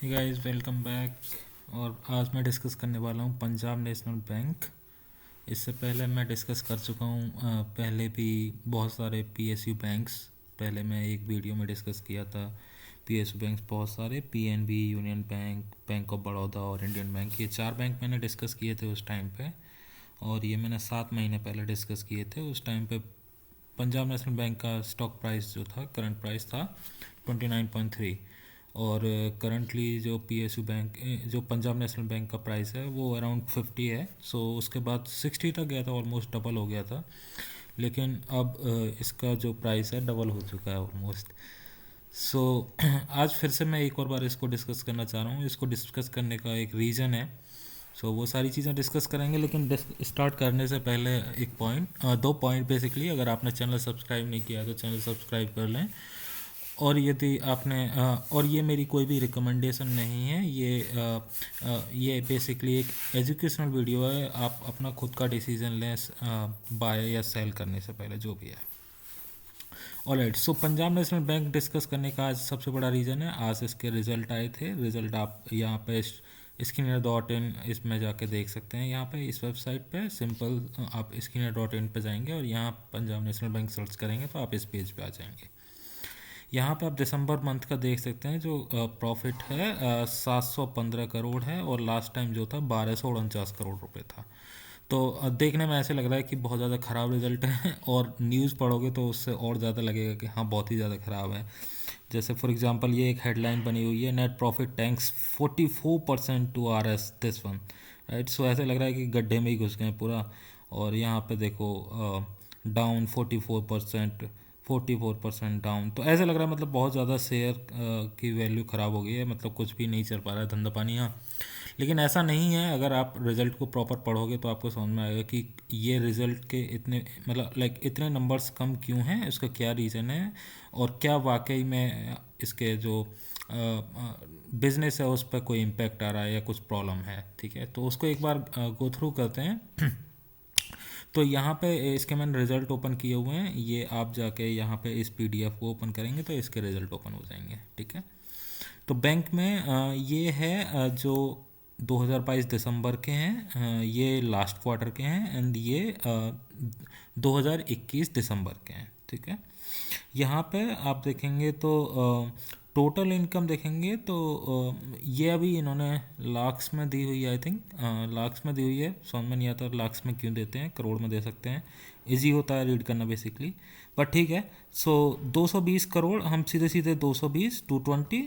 Guys welcome back. और आज मैं डिस्कस करने वाला हूँ पंजाब नेशनल बैंक। इससे पहले मैं डिस्कस कर चुका हूँ पहले भी बहुत सारे पीएसयू बैंक्स। पहले मैं एक वीडियो में डिस्कस किया था पीएसयू बैंक्स बहुत सारे, PNB, union bank, bank of Baroda और इंडियन बैंक। ये 4 बैंक मैंने डिस्कस किए थे उस टाइम पे, और ये मैंने 7 महीने पहले डिस्कस किए थे। उस टाइम पे पंजाब नेशनल बैंक का स्टॉक प्राइस जो था, करंट प्राइस था 29.3, और करंटली जो पीएसयू बैंक जो पंजाब नेशनल बैंक का प्राइस है वो अराउंड 50 है। सो उसके बाद 60 तक गया था, ऑलमोस्ट डबल हो गया था। लेकिन अब इसका जो प्राइस है डबल हो चुका है ऑलमोस्ट। सो आज फिर से मैं एक और बार इसको डिस्कस करना चाह रहा हूँ। इसको डिस्कस करने का एक रीज़न है। वो सारी चीज़ें डिस्कस करेंगे, लेकिन स्टार्ट करने से पहले एक पॉइंट, 2 पॉइंट बेसिकली। अगर आपने चैनल सब्सक्राइब नहीं किया तो चैनल सब्सक्राइब कर लें। और यदि आपने और ये मेरी कोई भी रिकमेंडेशन नहीं है, ये बेसिकली एक एजुकेशनल वीडियो है। आप अपना खुद का डिसीजन लें बाय या सेल करने से पहले, जो भी है। ऑलराइट, सो पंजाब नेशनल बैंक डिस्कस करने का आज सबसे बड़ा रीज़न है, आज इसके रिजल्ट आए थे। रिजल्ट आप यहाँ पे स्किनर.इन इसमें जाके देख सकते हैं। यहाँ पे इस वेबसाइट पे सिंपल आप स्किनर.इन पे जाएंगे और यहाँ पंजाब नेशनल बैंक सर्च करेंगे तो आप इस पेज पे आ जाएंगे। यहाँ पे आप दिसंबर मंथ का देख सकते हैं। जो प्रॉफिट है 715 करोड़ है, और लास्ट टाइम जो था 1249 करोड़ रुपए था। तो देखने में ऐसे लग रहा है कि बहुत ज़्यादा ख़राब रिजल्ट है, और न्यूज़ पढ़ोगे तो उससे और ज़्यादा लगेगा कि हाँ बहुत ही ज़्यादा ख़राब है। जैसे फॉर एग्जांपल ये एक हेडलाइन बनी हुई है, net profit tanks 44% to R S this one, right. So ऐसे लग रहा है कि गड्ढे में ही घुस गए पूरा। और यहाँ पे देखो डाउन 44%, 44% डाउन। तो ऐसे लग रहा है मतलब बहुत ज़्यादा शेयर की वैल्यू ख़राब हो गई है, मतलब कुछ भी नहीं चल पा रहा है धंधा पानी यहाँ। लेकिन ऐसा नहीं है। अगर आप रिज़ल्ट को प्रॉपर पढ़ोगे तो आपको समझ में आएगा कि ये रिज़ल्ट के इतने मतलब लाइक इतने नंबर्स कम क्यों हैं, इसका क्या रीज़न है, और क्या वाकई में इसके जो बिज़नेस है उस पर कोई इम्पेक्ट आ रहा है या कुछ प्रॉब्लम है। ठीक है, तो उसको एक बार गो थ्रू करते हैं। तो यहाँ पे इसके मैंने रिज़ल्ट ओपन किए हुए हैं। ये आप जाके यहाँ पे इस पीडीएफ को ओपन करेंगे तो इसके रिज़ल्ट ओपन हो जाएंगे। ठीक है, तो बैंक में ये है जो 2022 दिसंबर के हैं, ये लास्ट क्वार्टर के हैं, एंड ये 2021 दिसंबर के हैं। ठीक है, यहाँ पे आप देखेंगे तो टोटल इनकम देखेंगे तो ये अभी इन्होंने लाख्स में दी हुई है। आई थिंक लाख्स में दी हुई है, समझ में नहीं आता लाख्स में क्यों देते हैं, करोड़ में दे सकते हैं, इजी होता है रीड करना बेसिकली। बट ठीक है। सो 220 करोड़, हम सीधे सीधे 220, 220,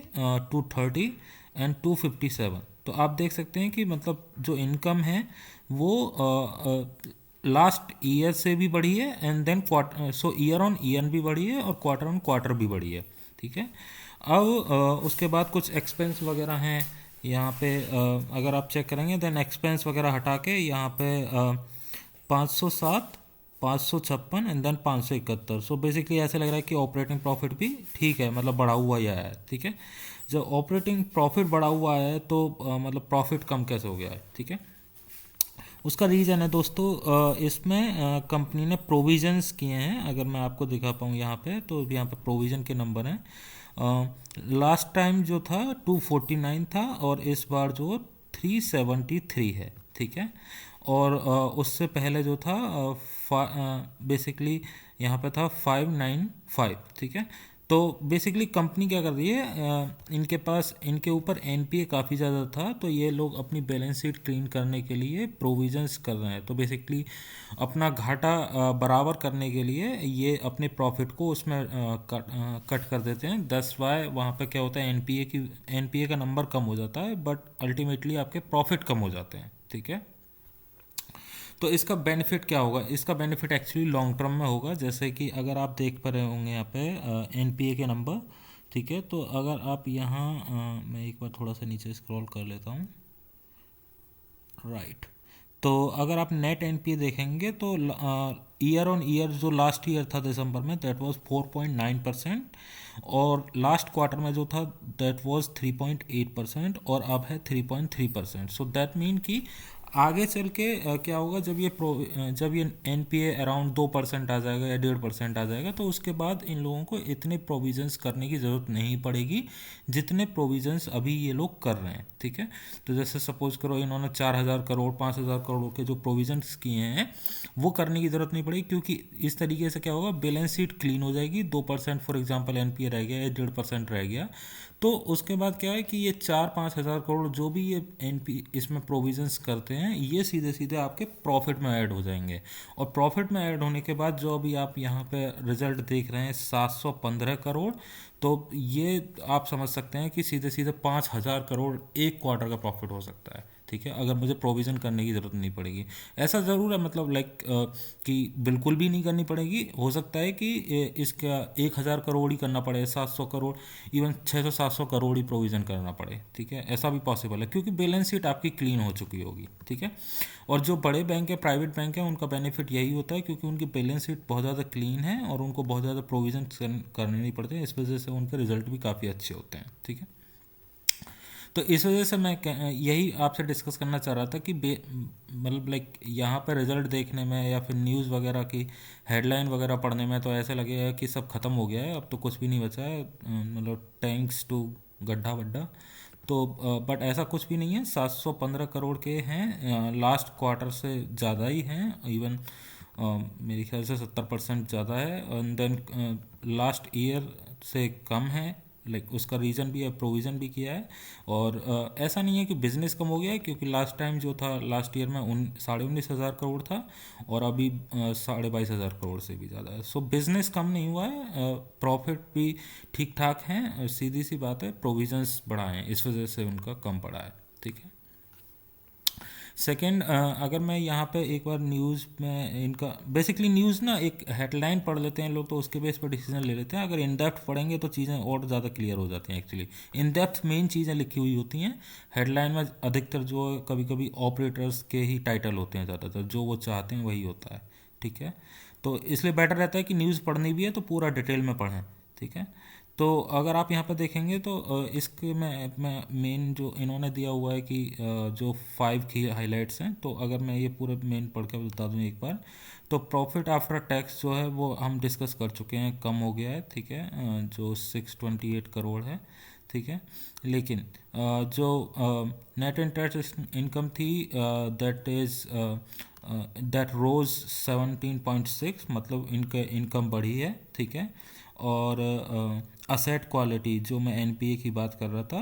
230 एंड 257। तो आप देख सकते हैं कि मतलब जो इनकम है वो लास्ट ईयर से भी बढ़ी है, and then quarter, so year on year भी बढ़ी है और क्वार्टर ऑन क्वार्टर भी बढ़ी है। ठीक है, अब उसके बाद कुछ एक्सपेंस वगैरह हैं यहाँ पे। अगर आप चेक करेंगे देन एक्सपेंस वगैरह हटा के यहाँ पे 507, 556 एंड देन 571। सो बेसिकली ऐसे लग रहा है कि ऑपरेटिंग प्रॉफिट भी ठीक है, मतलब बढ़ा हुआ ही आया है। ठीक है, जब ऑपरेटिंग प्रॉफिट बढ़ा हुआ है तो मतलब प्रॉफिट कम कैसे हो गया है। ठीक है, उसका रीज़न है दोस्तों, इसमें कंपनी ने प्रोविजंस किए हैं। अगर मैं आपको दिखा पाऊँ यहाँ पे, तो यहाँ पे प्रोविज़न के नंबर हैं। लास्ट टाइम जो था 249 था, और इस बार जो 373 है। ठीक है, और उससे पहले जो था बेसिकली यहाँ पे था 595। ठीक है, तो बेसिकली कंपनी क्या कर रही है, इनके पास इनके ऊपर एनपीए काफ़ी ज़्यादा था, तो ये लोग अपनी बैलेंस शीट क्लीन करने के लिए प्रोविजंस कर रहे हैं। तो बेसिकली अपना घाटा बराबर करने के लिए ये अपने प्रॉफिट को उसमें कट कर देते हैं। 10 वाई वहाँ पे क्या होता है, एनपीए का नंबर कम हो जाता है, बट अल्टीमेटली आपके प्रॉफिट कम हो जाते हैं। ठीक है, तो इसका बेनिफिट क्या होगा, इसका बेनिफिट एक्चुअली लॉन्ग टर्म में होगा। जैसे कि अगर आप देख पा रहे होंगे यहाँ पे एनपीए के नंबर। ठीक है, तो अगर आप यहाँ मैं एक बार थोड़ा सा नीचे स्क्रॉल कर लेता हूँ, राइट। तो अगर आप नेट एनपीए देखेंगे तो ईयर ऑन ईयर जो लास्ट ईयर था दिसंबर में, दैट वाज 4.9%, और लास्ट क्वार्टर में जो था दैट वाज 3.8%, और अब है 3.3%। सो दैट मीन कि आगे चल के क्या होगा, जब ये एनपीए अराउंड 2% आ जाएगा या 1.5% आ जाएगा, तो उसके बाद इन लोगों को इतने प्रोविजंस करने की ज़रूरत नहीं पड़ेगी जितने प्रोविजंस अभी ये लोग कर रहे हैं, ठीक है। तो जैसे सपोज करो इन्होंने 4,000 करोड़ 5,000 करोड़ के जो प्रोविजंस किए हैं वो करने की ज़रूरत नहीं पड़ेगी, क्योंकि इस तरीके से क्या होगा, बैलेंस शीट क्लीन हो जाएगी। 2% फॉर एग्जांपल एनपीए रह गया या 1.5% रह गया, तो उसके बाद क्या है कि ये 4-5 हज़ार करोड़ जो भी ये एनपी इसमें प्रोविजंस करते हैं ये सीधे सीधे आपके प्रॉफिट में ऐड हो जाएंगे। और प्रॉफिट में ऐड होने के बाद जो अभी आप यहाँ पे रिजल्ट देख रहे हैं 715 करोड़, तो ये आप समझ सकते हैं कि सीधे सीधे 5,000 करोड़ एक क्वार्टर का प्रॉफिट हो सकता है, ठीक है, अगर मुझे प्रोविज़न करने की ज़रूरत नहीं पड़ेगी। ऐसा ज़रूर है, मतलब लाइक कि बिल्कुल भी नहीं करनी पड़ेगी, हो सकता है कि इसका 1,000 करोड़ ही करना पड़े, 700 करोड़, इवन 600-700 करोड़ ही प्रोविज़न करना पड़े, ठीक है, ऐसा भी पॉसिबल है, क्योंकि बैलेंस शीट आपकी क्लीन हो चुकी होगी, ठीक है। और जो बड़े बैंक है, प्राइवेट बैंक है, उनका बेनिफिट यही होता है क्योंकि उनकी बैलेंस शीट बहुत ज़्यादा क्लीन है और उनको बहुत ज़्यादा प्रोविज़न करने नहीं पड़ते हैं, इस वजह से उनके रिजल्ट भी काफ़ी अच्छे होते हैं, ठीक है। तो इस वजह से मैं यही आपसे डिस्कस करना चाह रहा था कि मतलब लाइक यहाँ पे रिजल्ट देखने में या फिर न्यूज़ वगैरह की हेडलाइन वगैरह पढ़ने में तो ऐसे लगेगा कि सब खत्म हो गया है, अब तो कुछ भी नहीं बचा है, मतलब टैंक्स टू गड्ढा वड्ढा। तो बट ऐसा कुछ भी नहीं है, 715 करोड़ के हैं, लास्ट क्वार्टर से ज़्यादा ही हैं, इवन मेरे ख्याल से 70% ज़्यादा है, एंड देन लास्ट ईयर से कम है, लाइक उसका रीज़न भी है, प्रोविज़न भी किया है। और ऐसा नहीं है कि बिज़नेस कम हो गया है, क्योंकि लास्ट टाइम जो था लास्ट ईयर में 19,500 करोड़ था और अभी 22,500 करोड़ से भी ज़्यादा है। सो बिज़नेस कम नहीं हुआ है, प्रॉफिट भी ठीक ठाक हैं, सीधी सी बात है प्रोविजंस बढ़ाए हैं, इस वजह से उनका कम पड़ा है, ठीक है। सेकंड, अगर मैं यहाँ पे एक बार न्यूज़ में इनका बेसिकली न्यूज़ ना एक हेडलाइन पढ़ लेते हैं लोग, तो उसके बेस पर डिसीजन ले लेते हैं। अगर इन डेप्थ पढ़ेंगे तो चीज़ें और ज़्यादा क्लियर हो जाती हैं। एक्चुअली इन डेप्थ मेन चीज़ें लिखी हुई होती हैं, हेडलाइन में अधिकतर जो कभी कभी ऑपरेटर्स के ही टाइटल होते हैं, ज़्यादातर जो वो चाहते हैं वही होता है, ठीक है। तो इसलिए बेटर रहता है कि न्यूज़ पढ़नी भी है तो पूरा डिटेल में पढ़ें, ठीक है। तो अगर आप यहाँ पर देखेंगे तो इसके में मेन जो इन्होंने दिया हुआ है कि जो 5 की हाइलाइट्स हैं, तो अगर मैं ये पूरे मेन पढ़ के बता दूँ एक बार, तो प्रॉफिट आफ्टर टैक्स जो है वो हम डिस्कस कर चुके हैं, कम हो गया है, ठीक है, जो 628 करोड़ है, ठीक है। लेकिन जो नेट इंटरेस्ट इनकम थी दैट इज़ दैट रोज 17.6, मतलब इनका इनकम बढ़ी है, ठीक है। और असेट क्वालिटी जो मैं एनपीए की बात कर रहा था,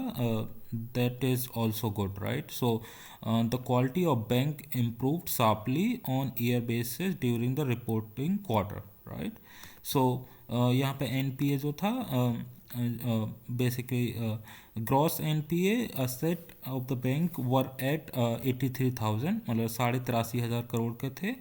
that is also good, right. So the quality of bank improved sharply on year basis during the reporting quarter, right. So यहाँ पे एनपीए जो था basically gross NPA asset of the bank were at 83,000, मतलब 83,500 करोड़ के थे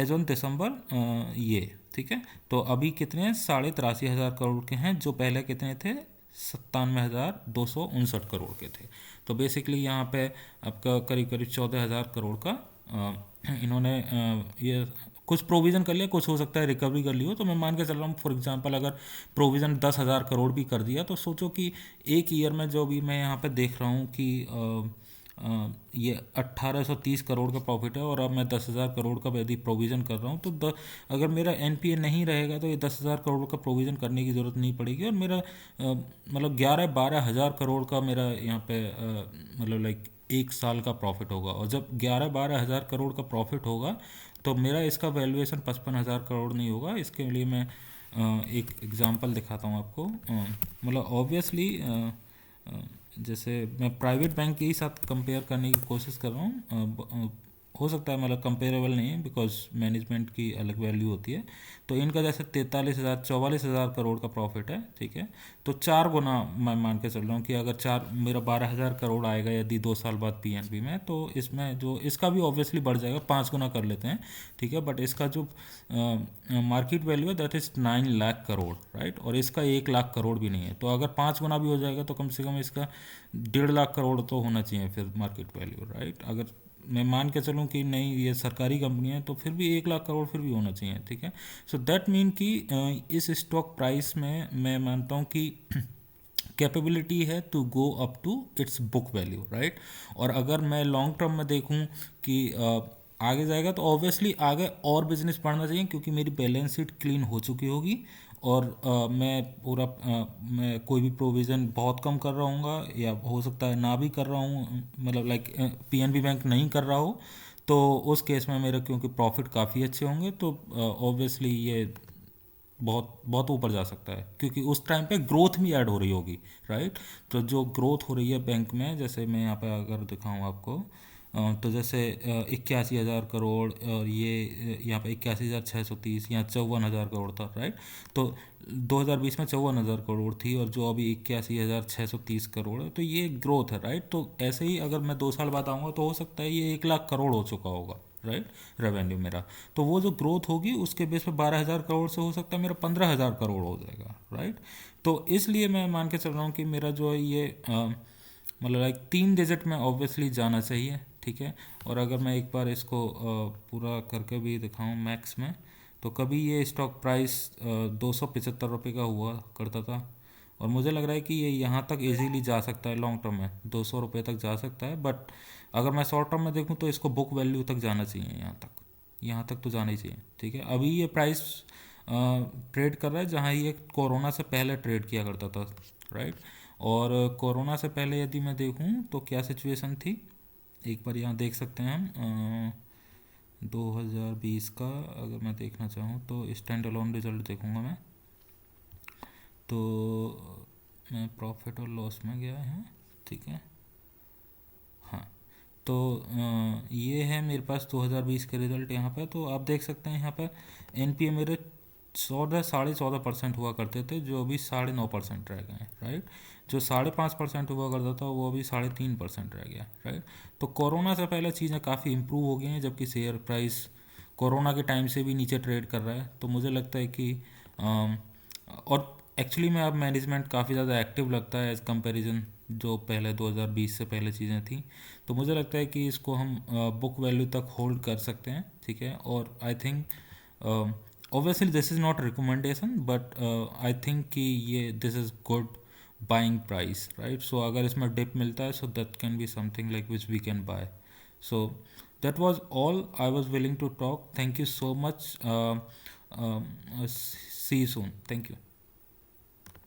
as on December ये, ठीक है। तो अभी कितने हैं, 83,500 करोड़ के हैं, जो पहले कितने थे, 97,259 करोड़ के थे। तो बेसिकली यहाँ पे आपका करीब करीब 14,000 करोड़ का इन्होंने ये कुछ प्रोविज़न कर लिया, कुछ हो सकता है रिकवरी कर ली हो। तो मैं मान के चल रहा हूँ फॉर एग्जांपल अगर प्रोविज़न 10,000 करोड़ भी कर दिया, तो सोचो कि एक ईयर में जो भी मैं यहाँ पे देख रहा हूँ कि ये 1,830 करोड़ का प्रॉफिट है और अब मैं 10,000 करोड़ का यदि प्रोविज़न कर रहा हूँ, तो अगर मेरा एनपीए नहीं रहेगा तो ये 10,000 करोड़ का प्रोविज़न करने की ज़रूरत नहीं पड़ेगी, और मेरा मतलब 11-12 हज़ार करोड़ का मेरा यहाँ पे मतलब लाइक एक साल का प्रॉफिट होगा। और जब 11-12 हज़ार करोड़ का प्रॉफिट होगा तो मेरा इसका वैल्यूएशन 55,000 करोड़ नहीं होगा। इसके लिए मैं एक एग्जांपल दिखाता हूँ आपको, मतलब ऑब्वियसली जैसे मैं प्राइवेट बैंक के ही साथ कंपेयर करने की कोशिश कर रहा हूँ, हो सकता है मतलब कंपेरेबल नहीं है बिकॉज मैनेजमेंट की अलग वैल्यू होती है। तो इनका जैसे 44,000 का प्रॉफिट है, ठीक है। तो 4 गुना मैं मान के चल रहा हूँ कि अगर मेरा 12,000 करोड़ आएगा यदि 2 साल बाद पीएनबी में, तो इसमें जो इसका भी ऑब्वियसली बढ़ जाएगा, 5 गुना कर लेते हैं, ठीक है। बट इसका जो मार्केट वैल्यू है that is 9 lakh crore, right, और इसका 1 लाख करोड़ भी नहीं है। तो अगर 5 गुना भी हो जाएगा तो कम से कम इसका 1.5 लाख करोड़ तो होना चाहिए फिर मार्केट वैल्यू, राइट। अगर मैं मान के चलूँ कि नहीं ये सरकारी कंपनी है तो फिर भी 1 लाख करोड़ फिर भी होना चाहिए, ठीक है। सो दैट मीन कि इस स्टॉक प्राइस में मैं मानता हूँ कि कैपेबिलिटी है to go up to its book value, right. और अगर मैं लॉन्ग टर्म में देखूं कि आगे जाएगा, तो ऑब्वियसली आगे और बिजनेस बढ़ना चाहिए, क्योंकि मेरी बैलेंस शीट क्लीन हो चुकी होगी और मैं पूरा मैं कोई भी प्रोविज़न बहुत कम कर रहा हूँगा, या हो सकता है ना भी कर रहा हूँ, मतलब लाइक पीएनबी बैंक नहीं कर रहा हो, तो उस केस में मेरे क्योंकि प्रॉफिट काफ़ी अच्छे होंगे, तो ऑब्वियसली ये बहुत बहुत ऊपर जा सकता है, क्योंकि उस टाइम पे ग्रोथ भी ऐड हो रही होगी, राइट। तो जो ग्रोथ हो रही है बैंक में, जैसे मैं यहाँ पे अगर दिखाऊँ आपको, तो जैसे 81,000 करोड़, और ये यहाँ पे 81,630, यहाँ 54,000 करोड़ था, राइट। तो 2020 में 54,000 करोड़ थी, और जो अभी 81,630 करोड़ है, तो ये ग्रोथ है, राइट। तो ऐसे ही अगर मैं 2 साल बाद आऊँगा, तो हो सकता है ये 1 लाख करोड़ हो चुका होगा, राइट, रेवेन्यू मेरा। तो वो जो ग्रोथ होगी उसके बेस पे 12,000 करोड़ से हो सकता है मेरा 15,000 करोड़ हो जाएगा, राइट। तो इसलिए मैं मान के चल रहा हूँ कि मेरा जो है ये मतलब लाइक 3 डिजिट में ऑब्वियसली जाना चाहिए, ठीक है। और अगर मैं एक बार इसको पूरा करके भी दिखाऊँ मैक्स में, तो कभी ये स्टॉक प्राइस 275 रुपये का हुआ करता था, और मुझे लग रहा है कि ये यहाँ तक इजीली जा सकता है, लॉन्ग टर्म में 200 रुपये तक जा सकता है। बट अगर मैं शॉर्ट टर्म में देखूँ, तो इसको बुक वैल्यू तक जाना चाहिए, यहाँ तक तो जाना ही चाहिए, ठीक है। अभी ये प्राइस ट्रेड कर रहा है जहाँ ये कोरोना से पहले ट्रेड किया करता था, राइट। और कोरोना से पहले यदि मैं देखूँ तो क्या सिचुएशन थी, एक बार यहाँ देख सकते हैं हम। 2020 का अगर मैं देखना चाहूँ, तो स्टैंड अलोन रिजल्ट देखूँगा मैं, तो मैं प्रॉफिट और लॉस में गया है, ठीक है। हाँ, तो ये है मेरे पास 2020 के रिज़ल्ट यहाँ पे। तो आप देख सकते हैं यहाँ पे एनपीए मेरे 14 साढ़े 14% हुआ करते थे, जो अभी 9.5% रह गए हैं, राइट। जो 5.5% हुआ करता था, वो अभी 3.5% रह गया, राइट। तो कोरोना से पहले चीज़ें काफ़ी इम्प्रूव हो गई हैं, जबकि शेयर प्राइस कोरोना के टाइम से भी नीचे ट्रेड कर रहा है। तो मुझे लगता है कि और एक्चुअली में अब मैनेजमेंट काफ़ी ज़्यादा एक्टिव लगता है एज़ कंपैरिजन जो पहले 2020 से पहले चीज़ें थी। तो मुझे लगता है कि इसको हम बुक वैल्यू तक होल्ड कर सकते हैं, ठीक है। और I think obviously this is not recommendation, but I think कि ये this is good buying price, right. So अगर इसमें डिप मिलता है, so that can be something like which we can buy. So that was all I was willing to talk. Thank you so much. See you soon. Thank you.